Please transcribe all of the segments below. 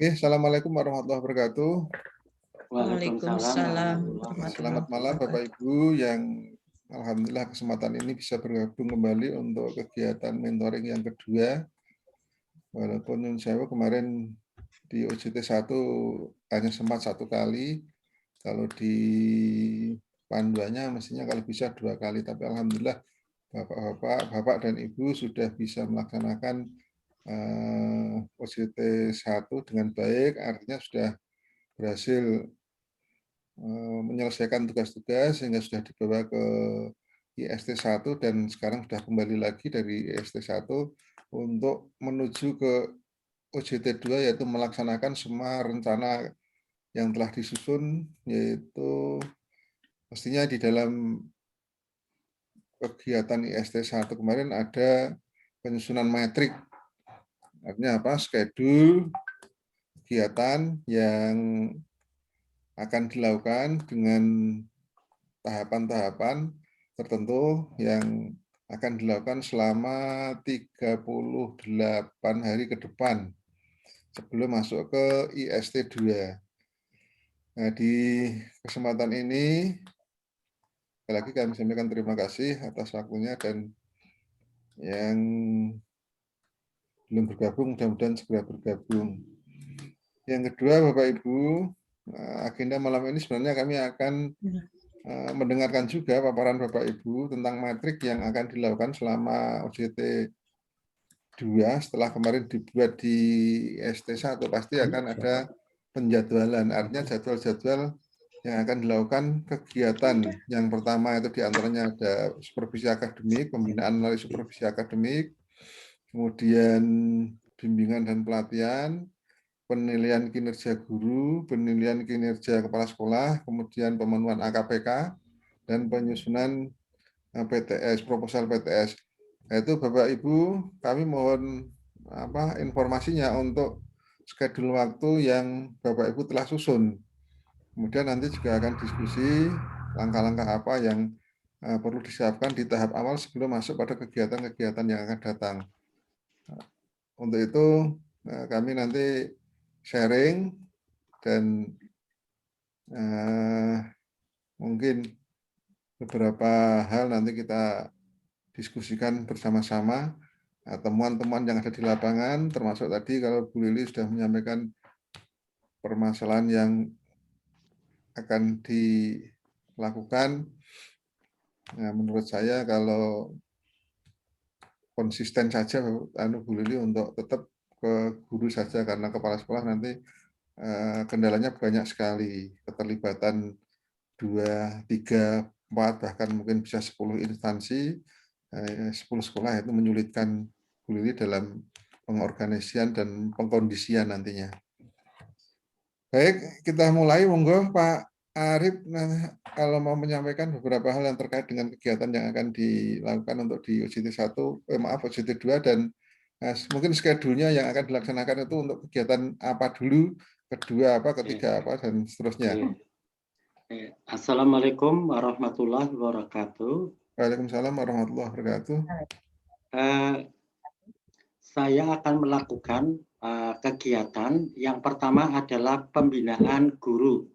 Assalamualaikum warahmatullahi wabarakatuh. Waalaikumsalam Selamat malam Bapak Ibu yang alhamdulillah kesempatan ini bisa bergabung kembali untuk kegiatan mentoring yang kedua. Walaupun saya kemarin di OJT 1 hanya sempat 1 kali, kalau di panduannya mestinya kalau bisa 2 kali, tapi alhamdulillah Bapak dan Ibu sudah bisa melaksanakan OJT 1 dengan baik, artinya sudah berhasil menyelesaikan tugas-tugas sehingga sudah dibawa ke IST 1 dan sekarang sudah kembali lagi dari IST 1 untuk menuju ke OJT 2 yaitu melaksanakan semua rencana yang telah disusun, yaitu mestinya di dalam kegiatan IST 1 kemarin ada penyusunan metrik, artinya apa? Schedule kegiatan yang akan dilakukan dengan tahapan-tahapan tertentu yang akan dilakukan selama 38 hari ke depan sebelum masuk ke IST 2. Nah, di kesempatan ini sekali lagi kami sampaikan terima kasih atas waktunya, dan yang belum bergabung mudah-mudahan segera bergabung. Yang kedua, Bapak Ibu, agenda malam ini sebenarnya kami akan mendengarkan juga paparan Bapak Ibu tentang metrik yang akan dilakukan selama OJT 2 setelah kemarin dibuat di ST1 pasti akan ada penjadwalan, artinya jadwal-jadwal yang akan dilakukan kegiatan. Yang pertama itu diantaranya ada supervisi akademik, pembinaan melalui supervisi akademik, kemudian bimbingan dan pelatihan, penilaian kinerja guru, penilaian kinerja kepala sekolah, kemudian pemenuhan AKPK, dan penyusunan PTS, proposal PTS. Itu Bapak Ibu, kami mohon informasinya untuk schedule waktu yang Bapak Ibu telah susun. Kemudian nanti juga akan diskusi langkah-langkah apa yang perlu disiapkan di tahap awal sebelum masuk pada kegiatan-kegiatan yang akan datang. Untuk itu kami nanti sharing dan mungkin beberapa hal nanti kita diskusikan bersama-sama, temuan-temuan yang ada di lapangan, termasuk tadi kalau Bu Lili sudah menyampaikan permasalahan yang akan dilakukan. Nah, menurut saya kalau konsisten saja Bu Lili untuk tetap ke guru saja, karena kepala sekolah nanti kendalanya banyak sekali, keterlibatan 2, 3, 4, bahkan mungkin bisa 10 instansi, 10 sekolah, itu menyulitkan Bu Lili dalam pengorganisian dan pengkondisian nantinya. Baik, kita mulai. Monggo Pak Arif, kalau mau menyampaikan beberapa hal yang terkait dengan kegiatan yang akan dilakukan untuk di OJT 1, OJT 2, dan mungkin schedule-nya yang akan dilaksanakan itu untuk kegiatan apa dulu, kedua apa, ketiga apa, dan seterusnya. Assalamualaikum warahmatullahi wabarakatuh. Waalaikumsalam warahmatullahi wabarakatuh. Saya akan melakukan kegiatan yang pertama adalah pembinaan guru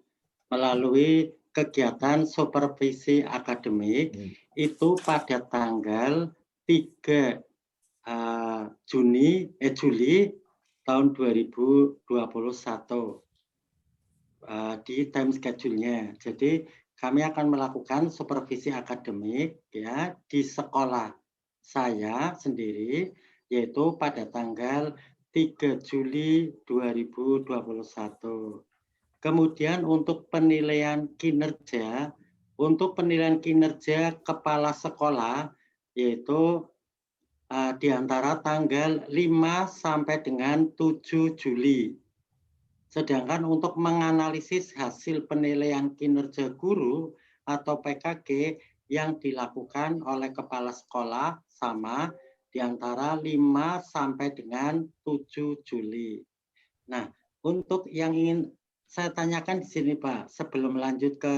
melalui kegiatan supervisi akademik itu pada tanggal 3 Juli tahun 2021 di time schedule-nya. Jadi kami akan melakukan supervisi akademik ya di sekolah saya sendiri, yaitu pada tanggal 3 Juli 2021. Kemudian untuk penilaian kinerja kepala sekolah, yaitu di antara tanggal 5 sampai dengan 7 Juli. Sedangkan untuk menganalisis hasil penilaian kinerja guru atau PKG yang dilakukan oleh kepala sekolah sama di antara 5 sampai dengan 7 Juli. Nah, untuk yang ingin saya tanyakan di sini Pak, sebelum lanjut ke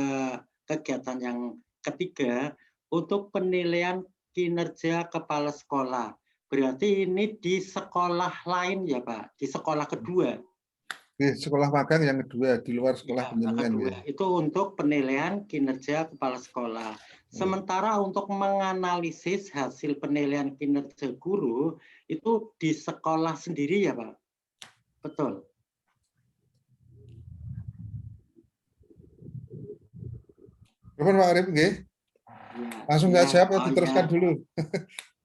kegiatan yang ketiga, untuk penilaian kinerja kepala sekolah. Berarti ini di sekolah lain ya Pak, di sekolah kedua. sekolah magang yang kedua di luar sekolah Ya, penjenengan kedua ya. itu untuk penilaian kinerja kepala sekolah. Sementara untuk menganalisis hasil penilaian kinerja guru itu di sekolah sendiri ya Pak? Betul. Telepon Pak Arif, nggih. Ya, Langsung ya, nggak jawab, oh diteruskan ya, dulu.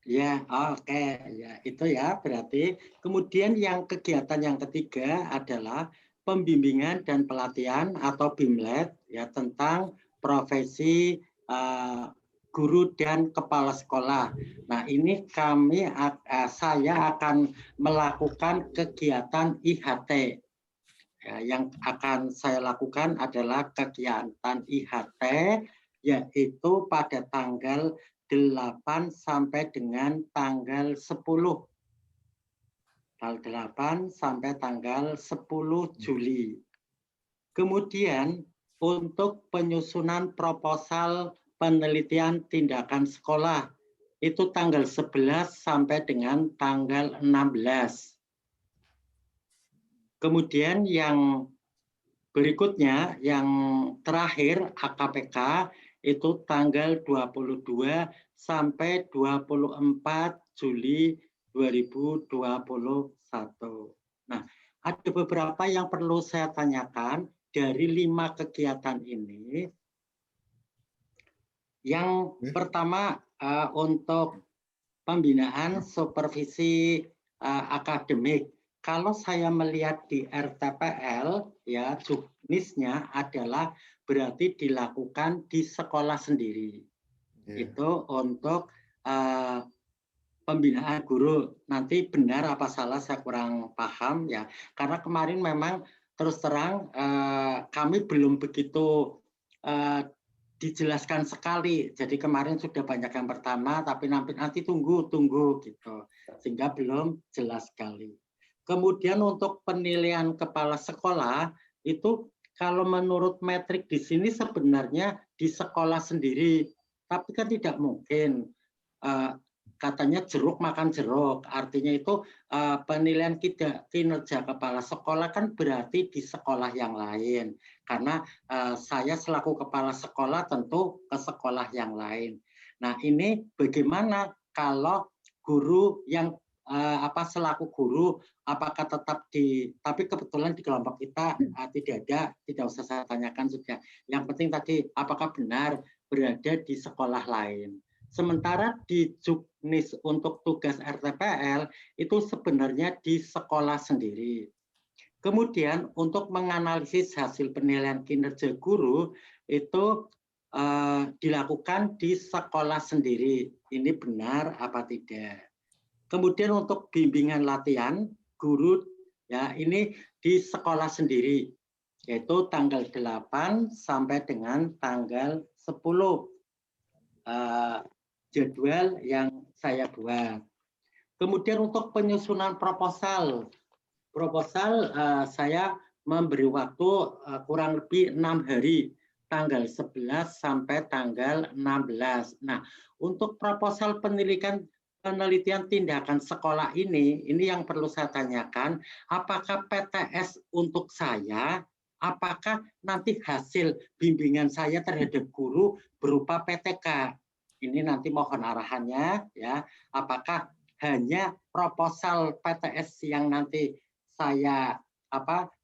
ya, oke, ya itu ya berarti. Kemudian yang kegiatan yang ketiga adalah pembimbingan dan pelatihan atau BIMLET ya tentang profesi guru dan kepala sekolah. Nah ini saya akan melakukan kegiatan IHT. Ya, yang akan saya lakukan adalah kegiatan IHT yaitu pada tanggal 8 sampai dengan tanggal 10. Tanggal 8 sampai tanggal 10 Juli. Kemudian untuk penyusunan proposal penelitian tindakan sekolah itu tanggal 11 sampai dengan tanggal 16. Kemudian yang berikutnya, yang terakhir AKPK itu tanggal 22 sampai 24 Juli 2021. Nah, ada beberapa yang perlu saya tanyakan dari 5 kegiatan ini. Yang pertama untuk pembinaan supervisi akademik. Kalau saya melihat di RTPL, ya juknisnya adalah berarti dilakukan di sekolah sendiri. Itu untuk pembinaan guru. Nanti benar apa salah saya kurang paham ya. Karena kemarin memang terus terang kami belum begitu dijelaskan sekali. Jadi kemarin sudah banyak yang pertama, tapi nanti tunggu gitu, sehingga belum jelas sekali. Kemudian untuk penilaian kepala sekolah itu kalau menurut metrik di sini sebenarnya di sekolah sendiri, tapi kan tidak mungkin. Katanya jeruk makan jeruk, artinya itu penilaian kinerja kepala sekolah kan berarti di sekolah yang lain. Karena saya selaku kepala sekolah tentu ke sekolah yang lain. Nah ini bagaimana kalau guru yang selaku guru apakah tetap tapi kebetulan di kelompok kita tidak ada, tidak usah saya tanyakan sudah. Yang penting tadi apakah benar berada di sekolah lain. Sementara di juknis untuk tugas RTPL itu sebenarnya di sekolah sendiri. Kemudian untuk menganalisis hasil penilaian kinerja guru itu dilakukan di sekolah sendiri. Ini benar apa tidak? Kemudian untuk bimbingan latihan guru ya ini di sekolah sendiri yaitu tanggal 8 sampai dengan tanggal 10 jadwal yang saya buat. Kemudian untuk penyusunan proposal saya memberi waktu kurang lebih 6 hari, tanggal 11 sampai tanggal 16. Nah, untuk proposal penelitian tindakan sekolah ini yang perlu saya tanyakan, apakah PTS untuk saya, apakah nanti hasil bimbingan saya terhadap guru berupa PTK? Ini nanti mohon arahannya ya, apakah hanya proposal PTS yang nanti saya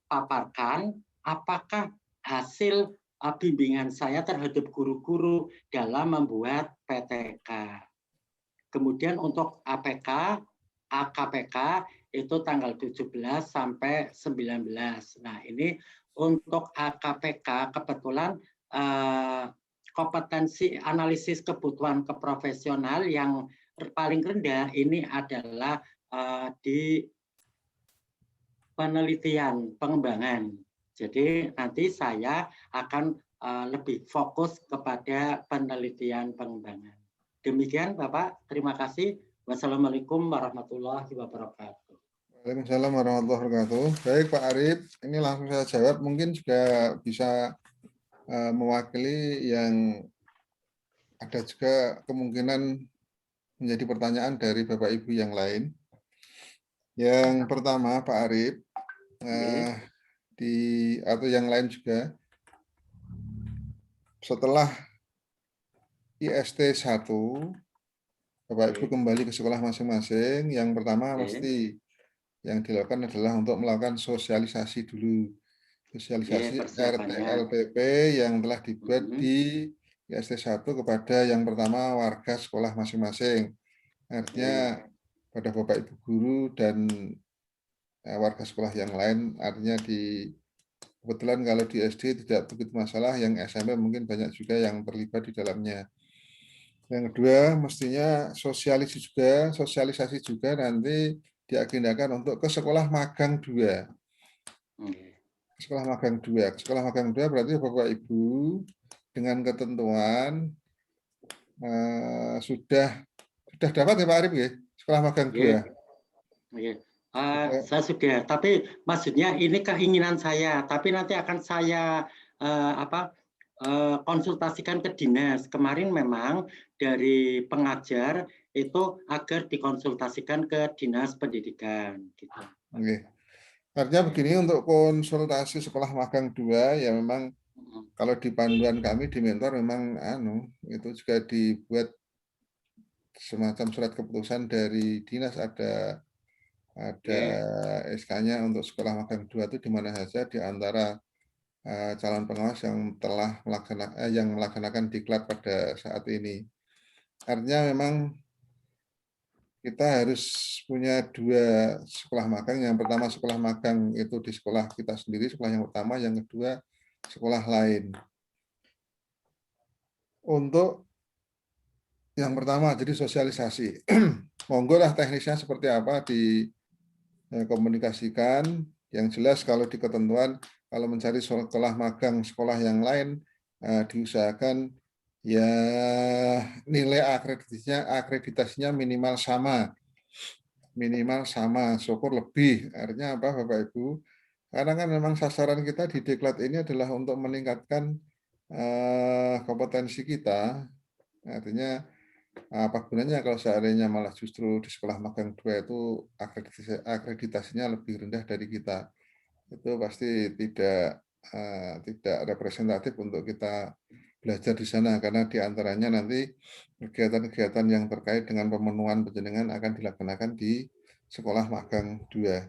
paparkan, apakah hasil bimbingan saya terhadap guru-guru dalam membuat PTK. Kemudian untuk APK, AKPK itu tanggal 17 sampai 19. Nah, ini untuk AKPK kebetulan kompetensi analisis kebutuhan keprofesional yang paling rendah ini adalah di penelitian pengembangan. Jadi nanti saya akan lebih fokus kepada penelitian pengembangan. Demikian Bapak, terima kasih. Wassalamualaikum warahmatullahi wabarakatuh. Waalaikumsalam warahmatullahi wabarakatuh. Baik Pak Arif, ini langsung saya jawab. Mungkin juga bisa mewakili yang ada juga kemungkinan menjadi pertanyaan dari Bapak Ibu yang lain. Yang pertama Pak Arif, atau yang lain juga, setelah IST 1, Bapak Ibu kembali ke sekolah masing-masing. Yang pertama pasti yang dilakukan adalah untuk melakukan sosialisasi dulu. Sosialisasi RT LPP yang telah dibuat di IST 1 kepada yang pertama warga sekolah masing-masing. Artinya pada Bapak Ibu guru dan warga sekolah yang lain, artinya kebetulan kalau di SD tidak begitu masalah, yang SMP mungkin banyak juga yang terlibat di dalamnya. Yang kedua, mestinya sosialisasi juga nanti diagendakan untuk ke sekolah magang 2. Sekolah magang 2. Sekolah magang 2 berarti Bapak Ibu dengan ketentuan sudah dapat ya Pak Arif ya? Sekolah magang 2. Saya sudah, tapi maksudnya ini keinginan saya, tapi nanti akan saya konsultasikan ke dinas. Kemarin memang dari pengajar itu agar dikonsultasikan ke dinas pendidikan. Gitu. Oke. Artinya begini, untuk konsultasi sekolah magang 2 ya memang kalau di panduan kami di mentor memang itu juga dibuat semacam surat keputusan dari dinas, ada SK-nya untuk sekolah magang 2 itu di mana saja di antara calon pengawas yang telah melaksanakan diklat pada saat ini. Artinya memang kita harus punya 2 sekolah magang. Yang pertama sekolah magang itu di sekolah kita sendiri, sekolah yang utama. Yang kedua sekolah lain. Untuk yang pertama jadi sosialisasi. Monggo lah teknisnya seperti apa dikomunikasikan. Yang jelas kalau di ketentuan kalau mencari sekolah magang sekolah yang lain diusahakan ya nilai akreditasinya minimal sama, syukur lebih. Artinya apa Bapak Ibu? Karena kan memang sasaran kita di diklat ini adalah untuk meningkatkan kompetensi kita. Artinya apa gunanya kalau seandainya malah justru di sekolah magang 2 itu akreditasinya lebih rendah dari kita. Itu pasti tidak representatif untuk kita belajar di sana, karena diantaranya nanti kegiatan-kegiatan yang terkait dengan pemenuhan penjenengan akan dilaksanakan di sekolah magang 2.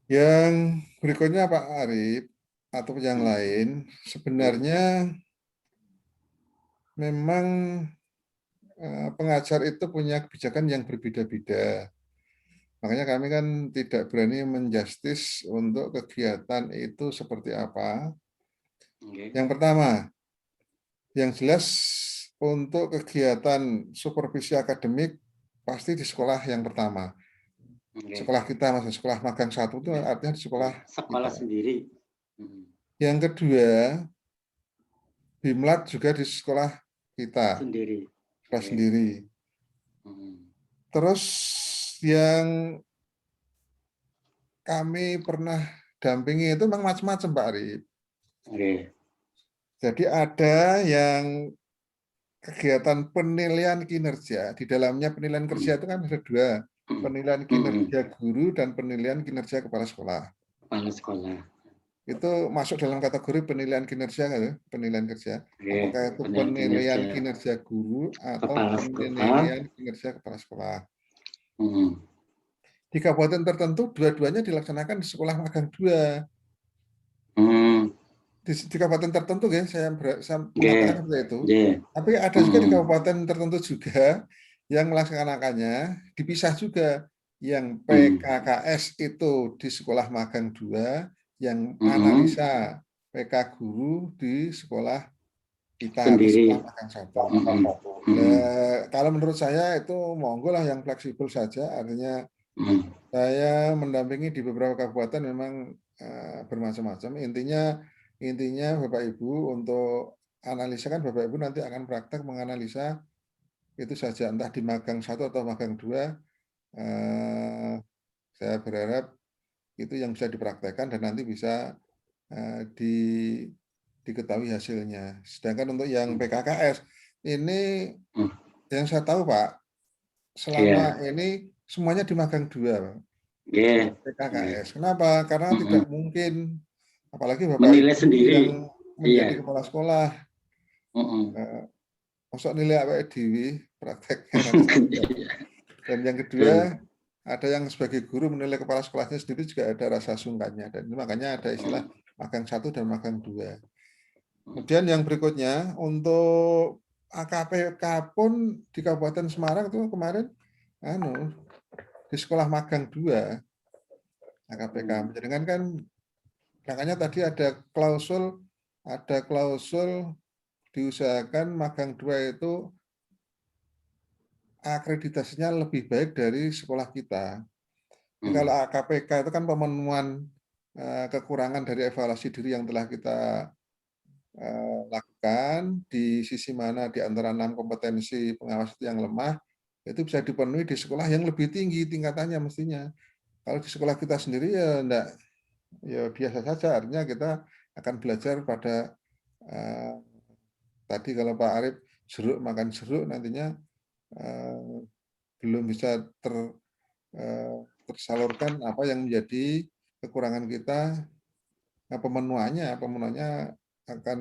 Yang berikutnya Pak Arif atau yang lain, sebenarnya memang pengajar itu punya kebijakan yang berbeda-beda. Makanya kami kan tidak berani menjustis untuk kegiatan itu seperti apa. Yang pertama, yang jelas untuk kegiatan supervisi akademik pasti di sekolah yang pertama. Sekolah kita, maksudnya sekolah magang 1 itu artinya di sekolah kita sendiri. Yang kedua, Bimlat juga di sekolah kita sendiri. Terus yang kami pernah dampingi itu memang macam-macam Pak Arif. Jadi ada yang kegiatan penilaian kinerja, di dalamnya penilaian kerja itu kan ada 2, penilaian kinerja guru dan penilaian kinerja kepala sekolah. Itu masuk dalam kategori penilaian kinerja kan ya? Penilaian kerja. Apakah itu penilaian kinerja guru atau penilaian kinerja kepala sekolah. Di kabupaten tertentu dua-duanya dilaksanakan di sekolah magang 2. Di kabupaten tertentu ya, saya mengatakan seperti itu. Tapi ada juga di kabupaten tertentu juga yang melaksanakannya dipisah juga. Yang PKKS itu di sekolah magang 2, yang analisa PK guru di sekolah kita atau sekolah magang 1. Kalau menurut saya itu monggo lah yang fleksibel saja. Artinya saya mendampingi di beberapa kabupaten memang bermacam-macam. Intinya Bapak Ibu untuk analisa kan Bapak Ibu nanti akan praktek menganalisa itu saja, entah di magang 1 atau magang 2. Saya berharap itu yang bisa dipraktekkan dan nanti bisa diketahui hasilnya. Sedangkan untuk yang PKKS ini yang saya tahu Pak, selama ini semuanya di magang 2 Pak. PKKS. Kenapa? Karena tidak mungkin, apalagi Bapak menilai Ibu sendiri. yang menjadi Iya. kepala sekolah, masuk nilai apa dewi prakteknya nanti tidak. Dan yang kedua, ada yang sebagai guru menilai kepala sekolahnya sendiri juga ada rasa sungkannya, dan makanya ada istilah magang 1 dan magang 2. Kemudian yang berikutnya untuk AKPK pun di Kabupaten Semarang itu kemarin di sekolah magang 2 AKPK. Menjadikan kan makanya tadi ada klausul diusahakan magang 2 itu akreditasinya lebih baik dari sekolah kita. Jadi kalau AKPK itu kan pemenuhan kekurangan dari evaluasi diri yang telah kita lakukan, di sisi mana di antara 6 kompetensi pengawas itu yang lemah, itu bisa dipenuhi di sekolah yang lebih tinggi tingkatannya mestinya. Kalau di sekolah kita sendiri ya enggak, ya biasa saja, artinya kita akan belajar pada tadi kalau Pak Arif jeruk makan jeruk nantinya belum bisa tersalurkan apa yang menjadi kekurangan kita. Nah, pemenuhannya akan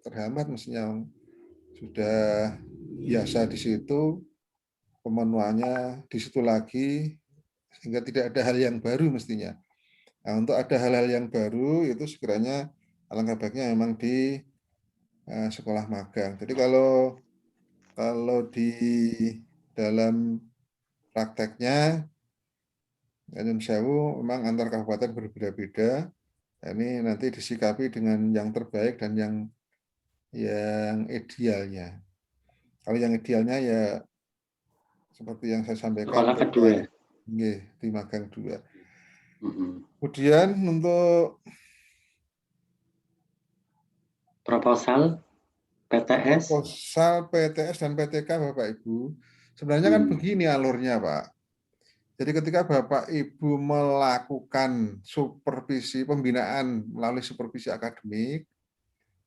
terhambat mestinya. Sudah biasa di situ, pemenuhannya di situ lagi, sehingga tidak ada hal yang baru mestinya. Nah, untuk ada hal-hal yang baru itu sekiranya alangkah baiknya memang di sekolah magang. Jadi kalau di dalam prakteknya, Nyun Sewu memang antar kabupaten berbeda-beda. Ini nanti disikapi dengan yang terbaik dan yang idealnya. Kalau yang idealnya ya seperti yang saya sampaikan, Sekolah kedua. di magang 2. Kemudian untuk proposal PTS dan PTK Bapak Ibu, sebenarnya kan begini alurnya Pak. Jadi ketika Bapak Ibu melakukan supervisi pembinaan melalui supervisi akademik,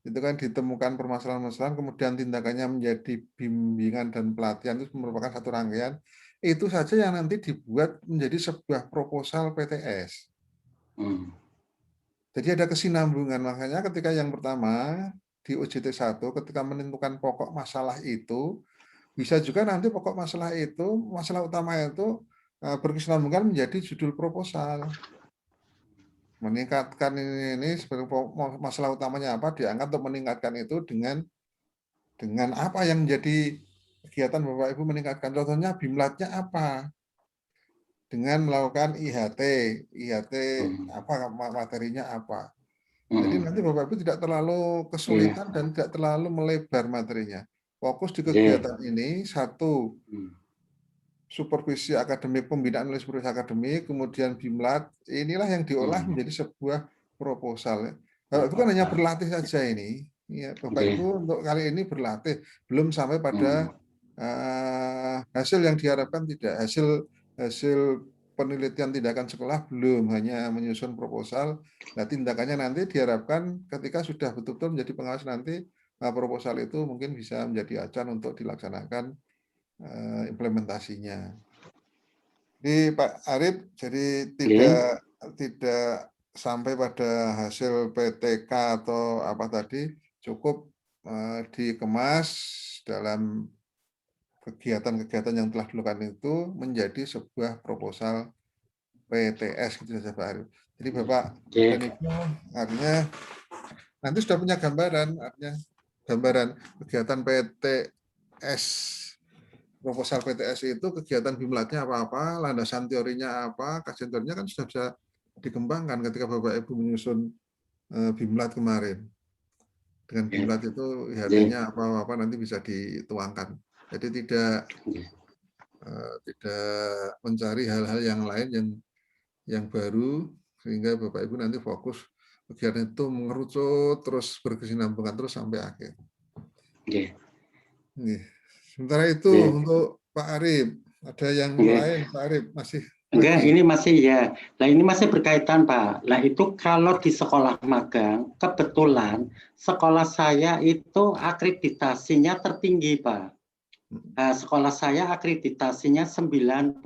itu kan ditemukan permasalahan-permasalahan, kemudian tindakannya menjadi bimbingan dan pelatihan, itu merupakan satu rangkaian. Itu saja yang nanti dibuat menjadi sebuah proposal PTS. Jadi ada kesinambungan, makanya ketika yang pertama di UJT 1, ketika menentukan pokok masalah itu, bisa juga nanti pokok masalah itu, masalah utama itu berkesinambungan menjadi judul proposal. Meningkatkan ini sebagai masalah utamanya apa, diangkat untuk meningkatkan itu dengan apa yang menjadi kegiatan Bapak Ibu meningkatkan. Contohnya BIMLAT-nya apa? Dengan melakukan IHT apa materinya apa. Jadi nanti Bapak Ibu tidak terlalu kesulitan dan tidak terlalu melebar materinya. Fokus di kegiatan ini, satu, supervisi akademik, pembinaan oleh supervisi akademik, kemudian BIMLAT, inilah yang diolah menjadi sebuah proposal. Bapak Ibu kan hanya berlatih saja ini. Ya, Bapak Ibu untuk kali ini berlatih, belum sampai pada hasil yang diharapkan tidak. Hasil penelitian tindakan sekolah belum, hanya menyusun proposal. Nah, tindakannya nanti diharapkan ketika sudah betul-betul menjadi pengawas nanti, proposal itu mungkin bisa menjadi acuan untuk dilaksanakan implementasinya. Jadi Pak Arif, jadi tidak sampai pada hasil PTK atau apa tadi, cukup dikemas dalam kegiatan-kegiatan yang telah dilakukan itu menjadi sebuah proposal PTS gitu saja Pak Arif. Jadi Bapak dan Ibu artinya nanti sudah punya gambaran, artinya gambaran kegiatan PTS, proposal PTS itu kegiatan BIMLAT-nya apa-apa, landasan teorinya apa, kajian teorinya kan sudah bisa dikembangkan ketika Bapak Ibu menyusun BIMLAT kemarin. Dengan BIMLAT itu IHT-nya apa-apa nanti bisa dituangkan. Jadi tidak mencari hal-hal yang lain yang baru, sehingga Bapak Ibu nanti fokus kegiatan itu mengerucut terus berkesinambungan terus sampai akhir. Sementara itu untuk Pak Arif, ada yang lain Pak Arif masih? Enggak, ini masih ya. Nah ini masih berkaitan Pak. Nah itu kalau di sekolah magang, kebetulan sekolah saya itu akreditasinya tertinggi Pak. Sekolah saya akreditasinya 98.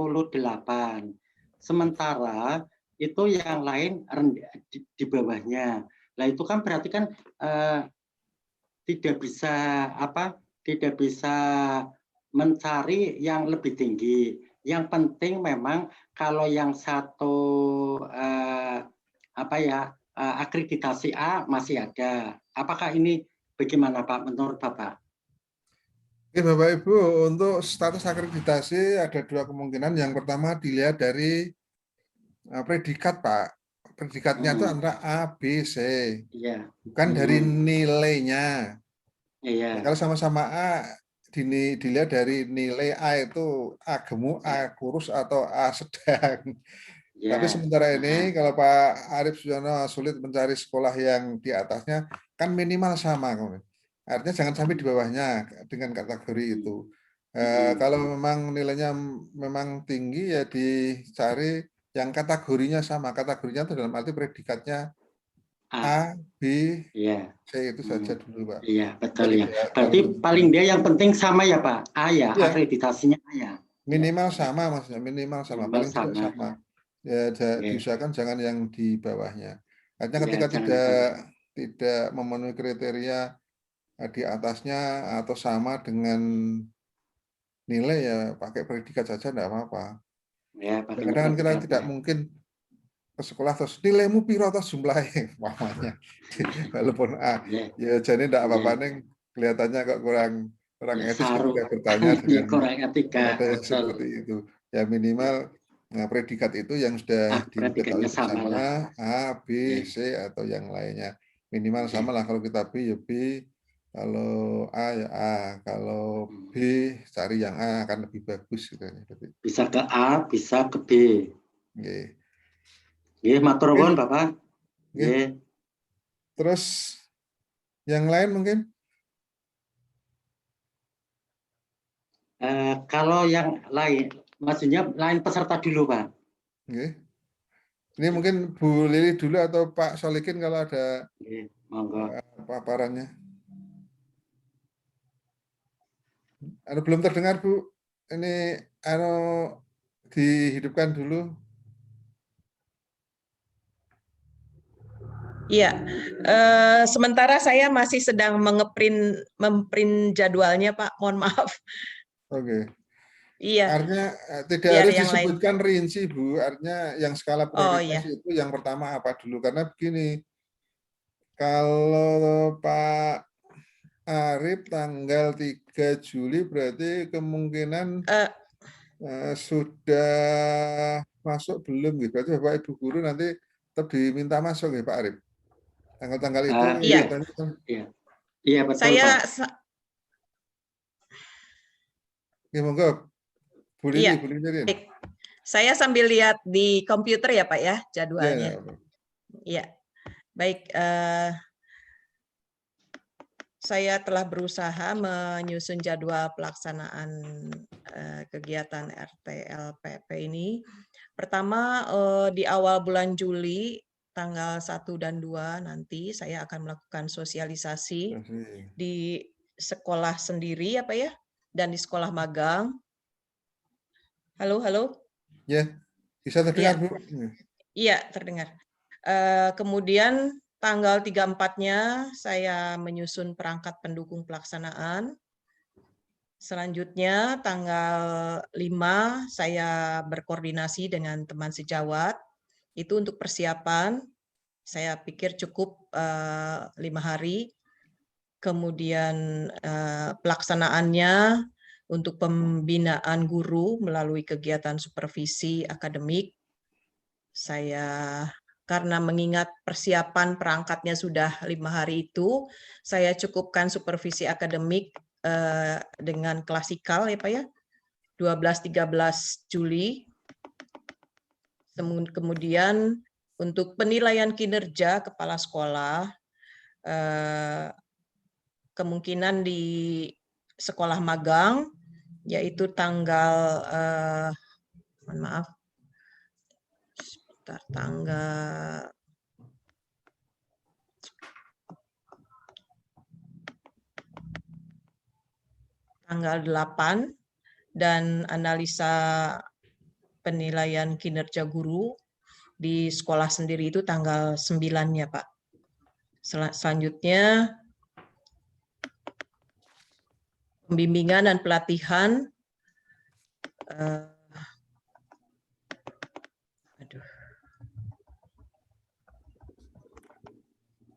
sementara itu yang lain rendah di bawahnya. Nah itu kan berarti kan tidak bisa tidak bisa mencari yang lebih tinggi. Yang penting memang kalau yang satu akreditasi A masih ada. Apakah ini bagaimana Pak menurut Bapak? Oke, Bapak Ibu, untuk status akreditasi ada dua kemungkinan. Yang pertama dilihat dari predikat, Pak. Predikatnya itu antara A, B, C. Iya. Bukan dari nilainya. Iya. Ya, kalau sama-sama A, dilihat dari nilai A itu A gemuk, A kurus, atau A sedang. Ya. Tapi sementara ini kalau Pak Arief Sujono sulit mencari sekolah yang di atasnya, kan minimal sama. Artinya jangan sampai di bawahnya dengan kategori itu. Kalau memang nilainya memang tinggi, ya dicari yang kategorinya sama. Kategorinya itu dalam arti predikatnya A, B, ya. C, itu saja dulu, Pak. Iya, betul Jadi ya. Berarti paling dia yang penting sama ya Pak, A ya, ya, akreditasinya A ya. minimal sama, maksudnya minimal sama, Minimal paling tidak sama. sama. Ya, Ya. diusahakan jangan yang di bawahnya. Artinya Ya, ketika jangan di bawah. tidak memenuhi kriteria di atasnya atau sama dengan nilai, ya pakai predikat saja tidak apa-apa. Ya, pakai Kadang-kadang kita predikat tidak ya. mungkin ke sekolah terus nilaimu piro terus jumlahnya mamanya. Walaupun A, ya jadi tidak apa-apa nih, kelihatannya kok kurang etis ketika bertanya Ya, dengan kurang etika, ada yang betul. seperti itu. Ya minimal predikat itu yang sudah Predikatnya diketahui sama lah. bersama A, B, Ya. C, atau yang lainnya. Minimal sama lah, kalau kita B ya B, kalau A ya A, kalau B cari yang A akan lebih bagus gitu. Bisa ke A, bisa ke B. Oke. Ya, matur nuwun Bapak. Ya. Terus yang lain mungkin? Kalau yang lain, maksudnya lain peserta dulu Pak. Oke. Ini mungkin Bu Lili dulu atau Pak Solikin kalau ada monggo. paparannya. Belum terdengar Bu. Ini dihidupkan dulu. Iya, sementara saya masih sedang memprint jadwalnya Pak, mohon maaf. Oke. Iya. Artinya tidak Biar harus yang disebutkan lain. rinci Bu. Artinya yang skala prioritas itu yang pertama apa dulu. Karena begini, kalau Pak Arief tanggal 3 Juli berarti kemungkinan sudah masuk belum gitu. Berarti Bapak Ibu guru nanti tetap diminta masuk ya Pak Arief. Tanggal-tanggal itu iya. Iya betul saya, Pak. Ya monggo. Bu Lili, Bu Lili. Saya sambil lihat di komputer ya Pak ya jadwalnya. Iya. Baik, saya telah berusaha menyusun jadwal pelaksanaan kegiatan RTLPP ini. Pertama, di awal bulan Juli, tanggal 1 dan 2 nanti saya akan melakukan sosialisasi di sekolah sendiri ya Pak ya, dan di sekolah magang. Halo, halo? Ya, bisa terdengar Bu? Iya, terdengar. Kemudian tanggal 3-4-nya saya menyusun perangkat pendukung pelaksanaan. Selanjutnya tanggal 5 saya berkoordinasi dengan teman sejawat. Itu untuk persiapan. Saya pikir cukup 5 hari. Kemudian pelaksanaannya untuk pembinaan guru melalui kegiatan supervisi akademik. Saya karena mengingat persiapan perangkatnya sudah 5 hari itu, saya cukupkan supervisi akademik dengan klasikal ya Pak ya, 12-13 Juli. Kemudian untuk penilaian kinerja kepala sekolah, kemungkinan di sekolah magang, yaitu tanggal, mohon maaf, tanggal 8, dan analisa penilaian kinerja guru di sekolah sendiri itu tanggal 9-nya, Pak. Selanjutnya, pembimbingan dan pelatihan.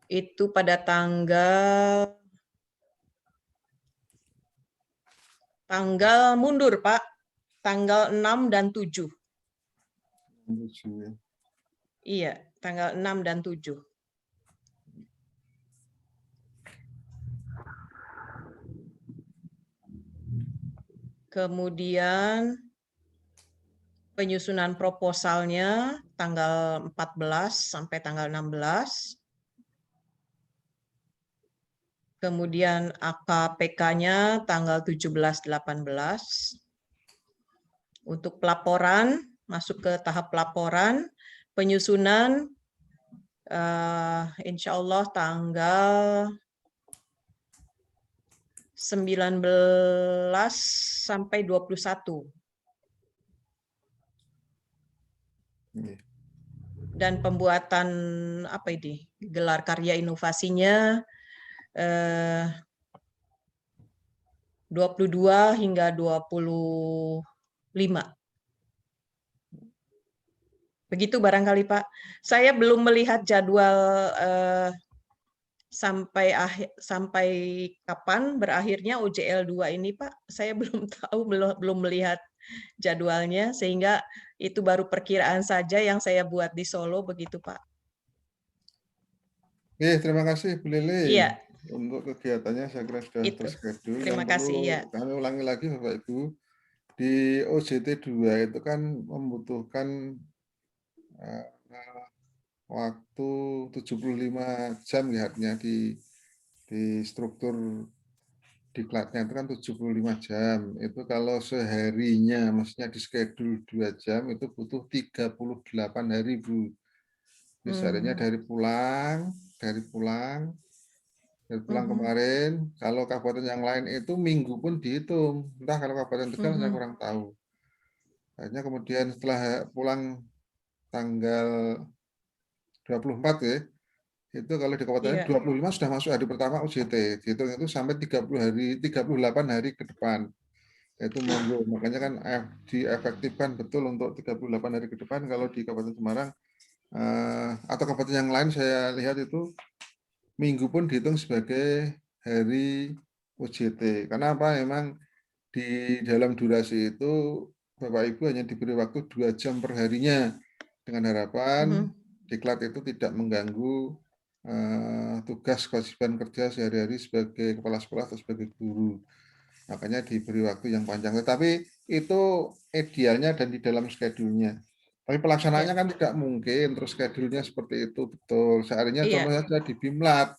Itu pada tanggal mundur, Pak. Tanggal 6 dan 7. Iya, tanggal 6 dan 7. Kemudian penyusunan proposalnya tanggal 14 sampai tanggal 16. Kemudian AKPK-nya tanggal 17-18. Untuk pelaporan, masuk ke tahap pelaporan, penyusunan insya Allah tanggal 19 sampai 21. Dan pembuatan gelar karya inovasinya 22 hingga 25. Begitu barangkali, Pak. Saya belum melihat jadwal sampai kapan berakhirnya UJL 2 ini, Pak. Saya belum tahu, belum melihat jadwalnya, sehingga itu baru perkiraan saja yang saya buat di Solo, begitu, Pak. Oke, terima kasih Bu Lili. Iya. Untuk kegiatannya saya kira sudah terschedule. Terima kasih, ya. Kami ulangi lagi Bapak Ibu, di OJT 2 itu kan membutuhkan waktu 75 jam lihatnya di struktur diklatnya itu kan 75 jam. Itu kalau seharinya, maksudnya di schedule 2 jam, itu butuh 38 hari, Bu. Misalnya dari pulang kemarin, kalau kabupaten yang lain itu minggu pun dihitung. Entah kalau kabupaten Tegal saya kurang tahu. Akhirnya kemudian setelah pulang tanggal 24 ya, itu kalau di kabupaten 25 sudah masuk hari pertama UJT. Dihitung itu sampai 38 hari ke depan. Itu monggo. Makanya kan diefektifkan betul untuk 38 hari ke depan. Kalau di Kabupaten Semarang atau kabupaten yang lain saya lihat itu minggu pun dihitung sebagai hari UJT. Karena apa? Memang di dalam durasi itu Bapak Ibu hanya diberi waktu 2 jam per harinya, dengan harapan diklat itu tidak mengganggu tugas kewajiban kerja sehari-hari sebagai kepala sekolah atau sebagai guru. Makanya diberi waktu yang panjang. Tetapi itu idealnya dan di dalam schedule-nya. Tapi pelaksanaannya kan tidak mungkin terus schedule-nya seperti itu betul. Seharinya contoh saja di Bimlat.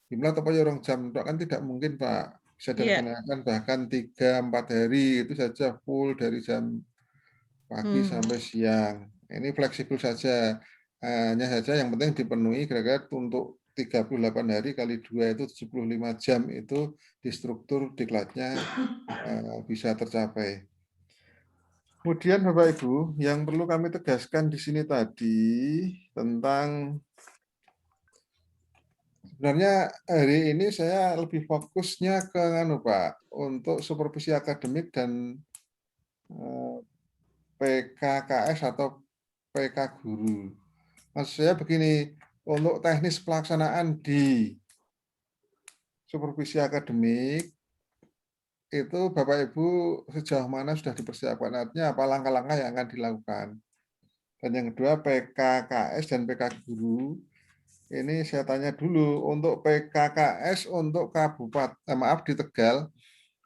Bimlat apa ya orang jam kan tidak mungkin, Pak. Bisa dilaksanakan bahkan 3-4 hari itu saja full dari jam pagi sampai siang. Ini fleksibel saja. Hanya saja yang penting dipenuhi kira-kira untuk 38 hari kali 2 itu 75 jam itu di struktur diklatnya bisa tercapai. Kemudian Bapak Ibu, yang perlu kami tegaskan di sini tadi tentang sebenarnya hari ini saya lebih fokusnya ke Pak untuk supervisi akademik dan PKKS atau PK guru. Maksud saya begini, untuk teknis pelaksanaan di supervisi akademik itu Bapak Ibu sejauh mana sudah dipersiapkan, artinya apa langkah-langkah yang akan dilakukan. Dan yang kedua PKKS dan PK guru, ini saya tanya dulu, untuk PKKS untuk kabupaten di Tegal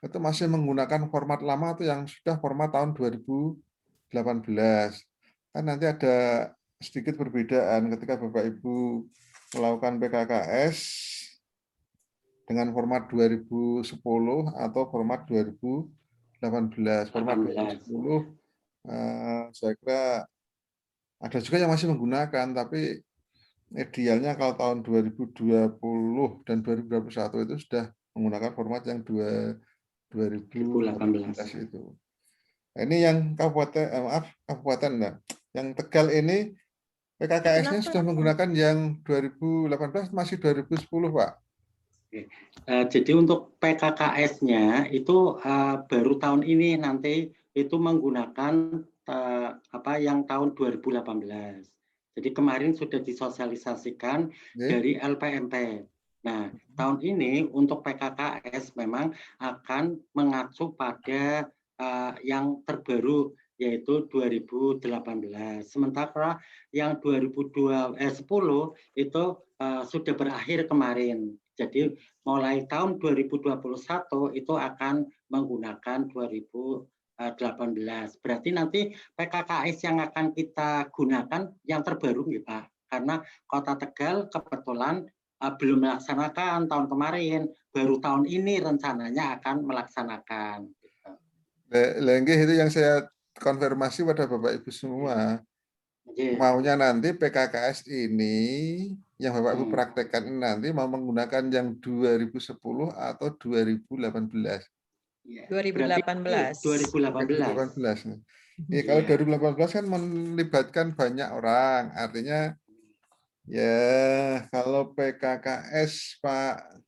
itu masih menggunakan format lama atau yang sudah format tahun 2018. Kan nanti ada sedikit perbedaan ketika Bapak Ibu melakukan PKKS dengan format 2010 atau format 2018. Format 2010 saya kira ada juga yang masih menggunakan, tapi idealnya kalau tahun 2020 dan 2021 itu sudah menggunakan format yang 2018 itu. Nah, ini yang kabupaten, kabupaten enggak. Yang Tegal ini PKKS-nya sudah menggunakan yang 2018 masih 2010, Pak. Jadi untuk PKKS-nya itu baru tahun ini nanti itu menggunakan yang tahun 2018. Jadi kemarin sudah disosialisasikan dari LPMP. Nah, tahun ini untuk PKKS memang akan mengacu pada yang terbaru yaitu 2018. Sementara yang 2010 itu sudah berakhir kemarin. Jadi mulai tahun 2021 itu akan menggunakan 2018. Berarti nanti PKKS yang akan kita gunakan yang terbaru ya Pak. Karena Kota Tegal kebetulan belum melaksanakan tahun kemarin, baru tahun ini rencananya akan melaksanakan. Lenggih itu yang saya konfirmasi pada Bapak Ibu semua. Maunya nanti PKKS ini yang Bapak Ibu praktekkan ini nanti mau menggunakan yang 2010 atau 2018? 2018. 2018. Ya, kalau 2018 kan melibatkan banyak orang, artinya ya kalau PKKS Pak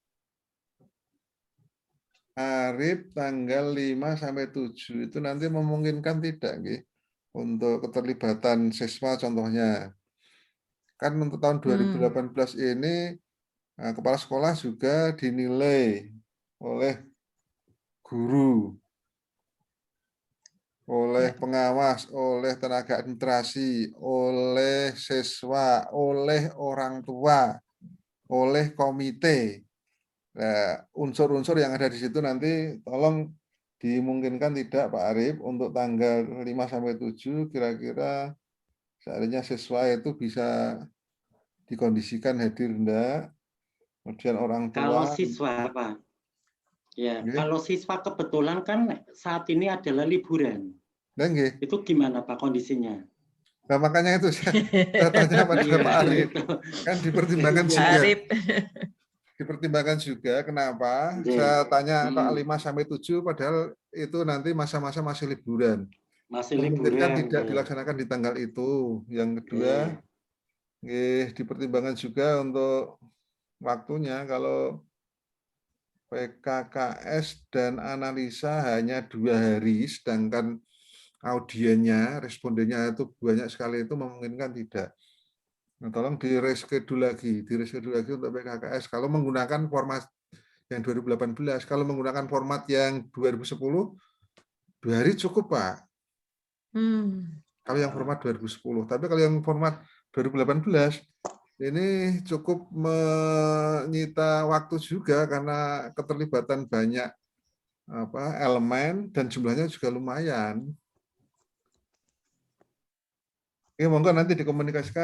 Arif tanggal 5 sampai 7 itu nanti memungkinkan tidak nggih untuk keterlibatan siswa contohnya. Kan untuk tahun 2018 ini kepala sekolah juga dinilai oleh guru, oleh pengawas, oleh tenaga administrasi, oleh siswa, oleh orang tua, oleh komite. Nah, unsur-unsur yang ada di situ nanti tolong dimungkinkan tidak Pak Arif untuk tanggal 5 sampai 7 kira-kira seandainya siswa itu bisa dikondisikan hadir enggak, kemudian orang tua. Kalau siswa Pak, ya kalau siswa kebetulan kan saat ini adalah liburan. Itu gimana Pak kondisinya? Nah, makanya itu saya tanya pada Pak Arif, kan dipertimbangkan juga. Dipertimbangkan juga kenapa saya tanya Pak 5 sampai 7 padahal itu nanti masa-masa masih liburan. Masih liburan. Kan tidak dilaksanakan di tanggal itu. Yang kedua, dipertimbangkan juga untuk waktunya kalau PKKS dan analisa hanya 2 hari, sedangkan audiennya, respondennya itu banyak sekali, itu memungkinkan tidak. Nah, tolong di-reschedule lagi untuk PKKS. Kalau menggunakan format yang 2018, kalau menggunakan format yang 2010, 2 hari cukup, Pak. Kalau yang format 2010. Tapi kalau yang format 2018, ini cukup menyita waktu juga karena keterlibatan banyak elemen dan jumlahnya juga lumayan. Oke, monggo nanti dikomunikasikan.